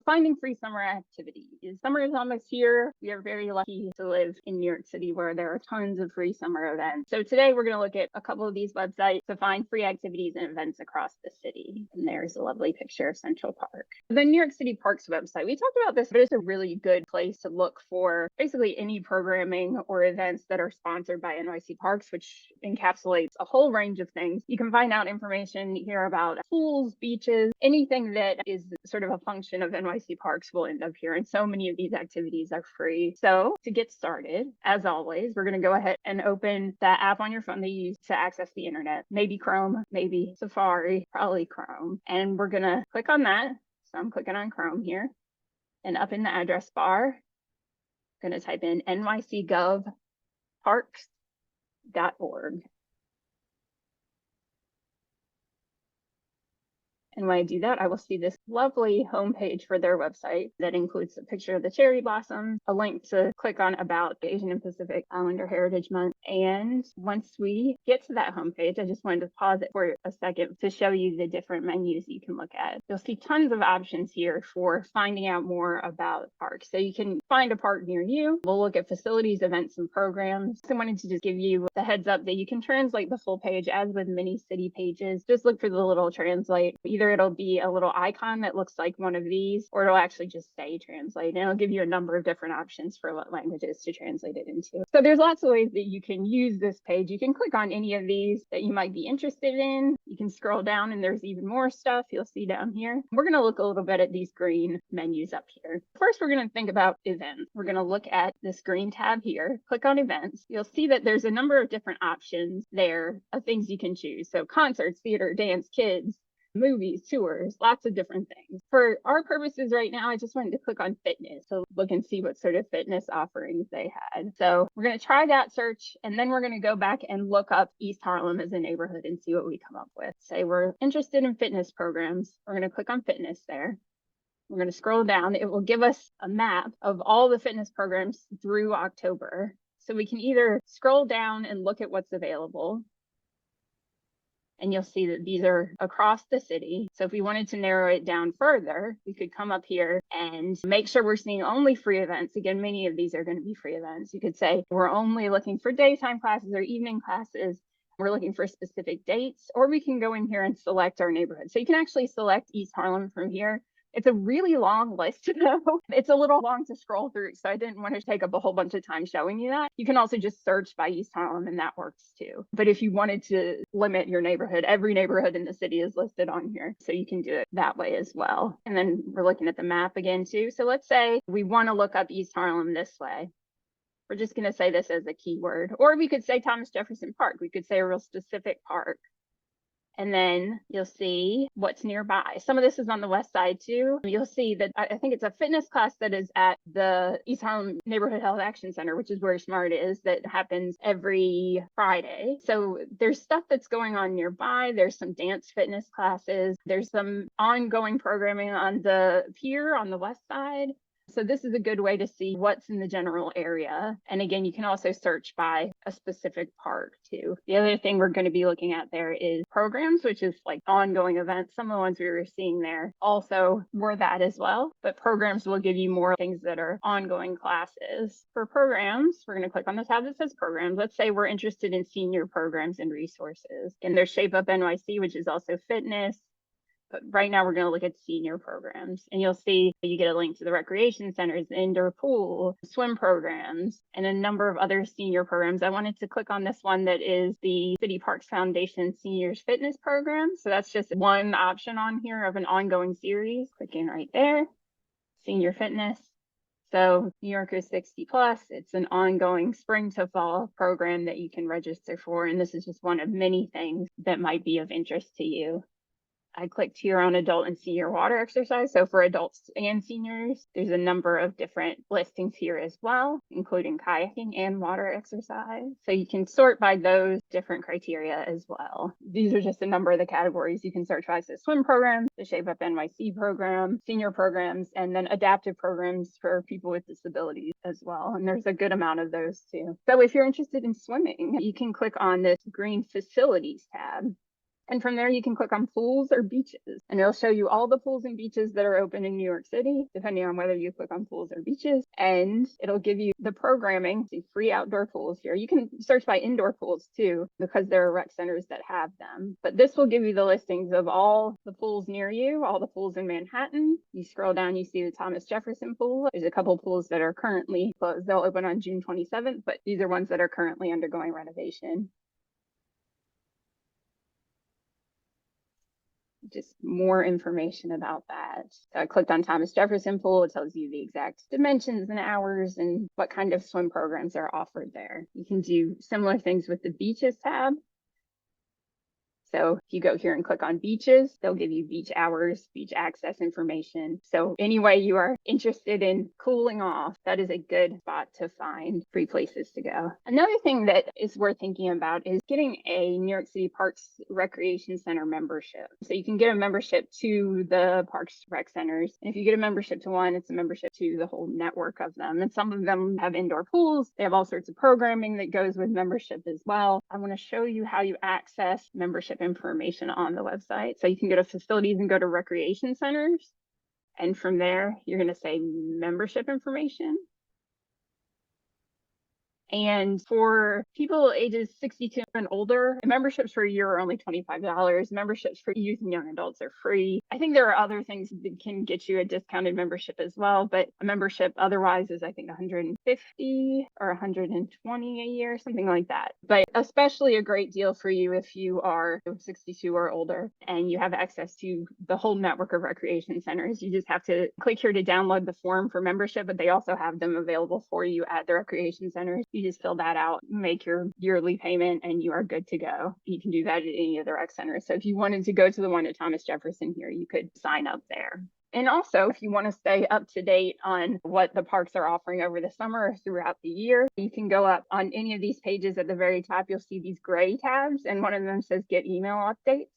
finding free summer activities. Summer is almost here. We are very lucky to live in New York City where there are tons of free summer events. So today we're going to look at a couple of these websites to find free activities and events across the city. And there's a lovely picture of Central Park. The New York City Parks website, we talked about this, but it's a really good place to look for basically any programming or events that are sponsored by NYC Parks, which encapsulates a whole range of things. You can find out information here about pools, beaches, anything that is sort of a function of NYC Parks will end up here. And so many of these activities are free. So to get started, as always, we're going to go ahead and open that app on your phone that you use to access the internet. Maybe Chrome, maybe Safari, probably Chrome. And we're going to click on that. So I'm clicking on Chrome here. And up in the address bar, I'm going to type in nycgovparks.org. And when I do that, I will see this lovely homepage for their website that includes a picture of the cherry blossoms, a link to click on about the Asian and Pacific Islander Heritage Month. And once we get to that homepage, I just wanted to pause it for a second to show you the different menus you can look at. You'll see tons of options here for finding out more about parks. So you can find a park near you. We'll look at facilities, events, and programs. So I wanted to just give you the heads up that you can translate the full page as with many city pages. Just look for the little translate. Either it'll be a little icon that looks like one of these, or it'll actually just say translate. And it'll give you a number of different options for what languages to translate it into. So there's lots of ways that you can use this page. You can click on any of these that you might be interested in. You can scroll down and there's even more stuff you'll see down here. We're going to look a little bit at these green menus up here. First, we're going to think about events. We're going to look at this green tab here. Click on events. You'll see that there's a number of different options there of things you can choose. So concerts, theater, dance, kids, movies, tours, lots of different things. For our purposes right now, I just wanted to click on fitness to look and see what sort of fitness offerings they had. So we're going to try that search, and then we're going to go back and look up East Harlem as a neighborhood and see what we come up with. Say we're interested in fitness programs. We're going to click on fitness there. We're going to scroll down. It will give us a map of all the fitness programs through October. So we can either scroll down and look at what's available, and you'll see that these are across the city. So if we wanted to narrow it down further, we could come up here and make sure we're seeing only free events. Again, many of these are going to be free events. You could say we're only looking for daytime classes or evening classes. We're looking for specific dates, or we can go in here and select our neighborhood. So you can actually select East Harlem from here. It's a really long list, though. It's a little long to scroll through, so I didn't want to take up a whole bunch of time showing you that. You can also just search by East Harlem, and that works too. But if you wanted to limit your neighborhood, every neighborhood in the city is listed on here, so you can do it that way as well. And then we're looking at the map again too. So let's say we want to look up East Harlem this way. We're just going to say this as a keyword, or we could say Thomas Jefferson Park. We could say a real specific park. And then you'll see what's nearby. Some of this is on the west side too. You'll see that I think it's a fitness class that is at the East Harlem Neighborhood Health Action Center, which is where SMART is, that happens every Friday. So there's stuff that's going on nearby. There's some dance fitness classes. There's some ongoing programming on the pier on the west side. So this is a good way to see what's in the general area. And again, you can also search by a specific park too. The other thing we're going to be looking at there is programs, which is like ongoing events. Some of the ones we were seeing there also were that as well. But programs will give you more things that are ongoing classes. For programs, we're going to click on the tab that says programs. Let's say we're interested in senior programs and resources. And there's Shape Up NYC, which is also fitness. But right now we're going to look at senior programs, and you'll see you get a link to the recreation centers, the indoor pool, swim programs, and a number of other senior programs. I wanted to click on this one that is the City Parks Foundation Seniors Fitness Program. So that's just one option on here of an ongoing series. Clicking right there, senior fitness. So New Yorkers 60 plus, it's an ongoing spring to fall program that you can register for. And this is just one of many things that might be of interest to you. I clicked here on adult and senior water exercise. So for adults and seniors, there's a number of different listings here as well, including kayaking and water exercise. So you can sort by those different criteria as well. These are just a number of the categories you can search by. So swim programs, the Shape Up NYC program, senior programs, and then adaptive programs for people with disabilities as well. And there's a good amount of those too. So if you're interested in swimming, you can click on this green facilities tab. And from there, you can click on pools or beaches, and it'll show you all the pools and beaches that are open in New York City, depending on whether you click on pools or beaches. And it'll give you the programming, see free outdoor pools here. You can search by indoor pools too, because there are rec centers that have them. But this will give you the listings of all the pools near you, all the pools in Manhattan. You scroll down, you see the Thomas Jefferson pool. There's a couple pools that are currently closed. They'll open on June 27th, but these are ones that are currently undergoing renovation. Just more information about that. So I clicked on Thomas Jefferson Pool. It tells you the exact dimensions and hours and what kind of swim programs are offered there. You can do similar things with the beaches tab. So if you go here and click on beaches, they'll give you beach hours, beach access information. So any way you are interested in cooling off, that is a good spot to find free places to go. Another thing that is worth thinking about is getting a New York City Parks Recreation Center membership. So you can get a membership to the Parks Rec Centers. And if you get a membership to one, it's a membership to the whole network of them. And some of them have indoor pools. They have all sorts of programming that goes with membership as well. I want to show you how you access membership information on the website. So you can go to facilities and go to recreation centers. And from there, you're going to say membership information. And for people ages 62 and older, memberships for a year are only $25. Memberships for youth and young adults are free. I think there are other things that can get you a discounted membership as well, but a membership otherwise is, I think, $150 or $120 a year, something like that. But especially a great deal for you if you are 62 or older and you have access to the whole network of recreation centers. You just have to click here to download the form for membership, but they also have them available for you at the recreation centers. You just fill that out, make your yearly payment, and you are good to go. You can do that at any of the rec centers. So if you wanted to go to the one at Thomas Jefferson here, you could sign up there. And also, if you want to stay up to date on what the parks are offering over the summer or throughout the year, you can go up on any of these pages. At the very top, you'll see these gray tabs, and one of them says Get Email Updates.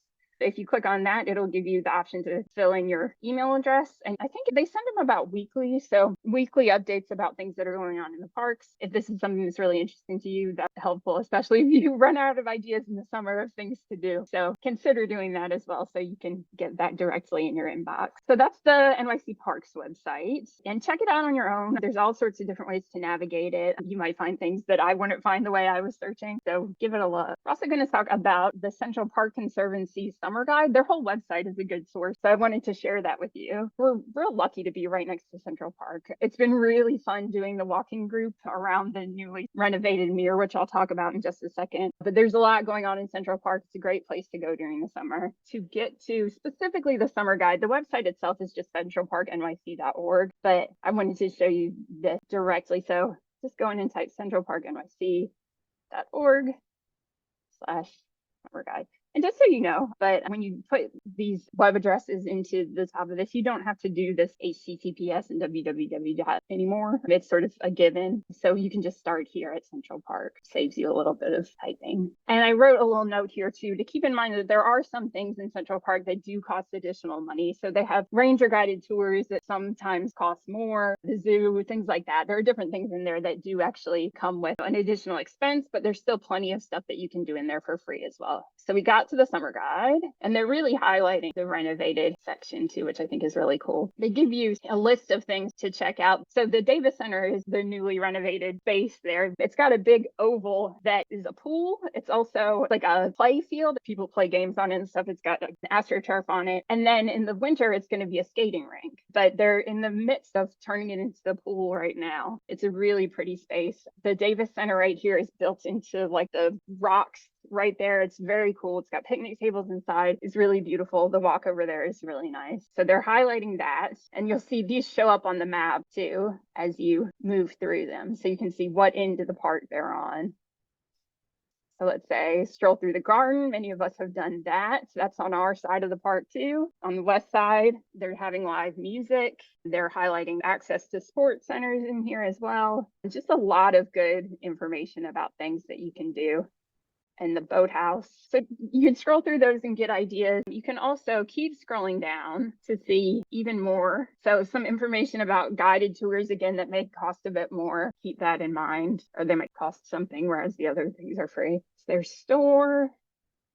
If you click on that, it'll give you the option to fill in your email address. And I think they send them about weekly. So weekly updates about things that are going on in the parks. If this is something that's really interesting to you, that's helpful, especially if you run out of ideas in the summer of things to do. So consider doing that as well, so you can get that directly in your inbox. So that's the NYC Parks website. And check it out on your own. There's all sorts of different ways to navigate it. You might find things that I wouldn't find the way I was searching. So give it a look. We're also going to talk about the Central Park Conservancy Summer Guide. Their whole website is a good source, so I wanted to share that with you. We're real lucky to be right next to Central Park. It's been really fun doing the walking group around the newly renovated Mir, which I'll talk about in just a second. But there's a lot going on in Central Park. It's a great place to go during the summer. To get to specifically the summer guide, the website itself is just centralparknyc.org, but I wanted to show you this directly. So just go in and type centralparknyc.org/summer guide. And just so you know, but when you put these web addresses into the top of this, you don't have to do this HTTPS and www anymore. It's sort of a given. So you can just start here at Central Park. Saves you a little bit of typing. And I wrote a little note here too, to keep in mind that there are some things in Central Park that do cost additional money. So they have ranger guided tours that sometimes cost more, the zoo, things like that. There are different things in there that do actually come with an additional expense, but there's still plenty of stuff that you can do in there for free as well. So we got to the summer guide, and they're really highlighting the renovated section too, which I think is really cool. They give you a list of things to check out. So the Davis Center is the newly renovated space there. It's got a big oval that is a pool. It's also like a play field that people play games on and stuff. It's got an astroturf on it. And then in the winter, it's going to be a skating rink, but they're in the midst of turning it into the pool right now. It's a really pretty space. The Davis Center right here is built into like the rocks right there. It's very cool. It's got picnic tables inside. It's really beautiful. The walk over there is really nice. So they're highlighting that, and you'll see these show up on the map too as you move through them. So you can see what end of the park they're on. So let's say stroll through the garden. Many of us have done that. So that's on our side of the park too. On the west side, they're having live music. They're highlighting access to sports centers in here as well. It's just a lot of good information about things that you can do. And the boathouse. So you can scroll through those and get ideas. You can also keep scrolling down to see even more. So some information about guided tours, again, that may cost a bit more. Keep that in mind, or they might cost something, whereas the other things are free. So their store.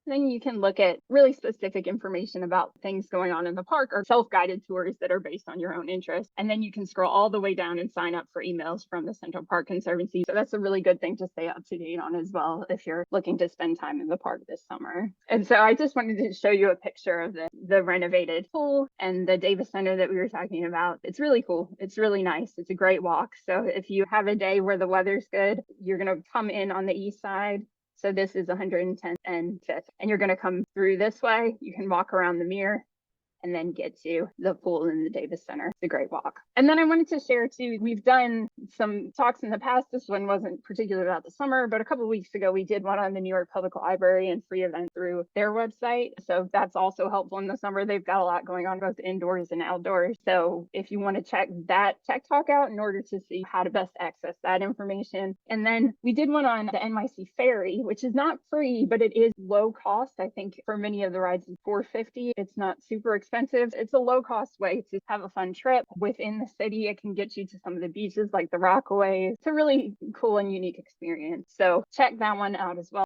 Then you can look at really specific information about things going on in the park or self-guided tours that are based on your own interest. And then you can scroll all the way down and sign up for emails from the Central Park Conservancy. So that's a really good thing to stay up to date on as well if you're looking to spend time in the park this summer. And so I just wanted to show you a picture of the renovated pool and the Davis Center that we were talking about. It's really cool. It's really nice. It's a great walk. So if you have a day where the weather's good, you're going to come in on the east side. So this is 110th and 5th, and you're going to come through this way. You can walk around the Mere and then get to the pool in the Davis Center. It's a great walk. And then I wanted to share too, we've done some talks in the past. This one wasn't particularly about the summer, but a couple of weeks ago, we did one on the New York Public Library and free event through their website. So that's also helpful in the summer. They've got a lot going on both indoors and outdoors. So if you want to check that tech talk out in order to see how to best access that information. And then we did one on the NYC Ferry, which is not free, but it is low cost. I think for many of the rides it's $450. It's not super expensive. It's a low cost way to have a fun trip within the city. It can get you to some of the beaches like the Rockaway. It's a really cool and unique experience. So check that one out as well.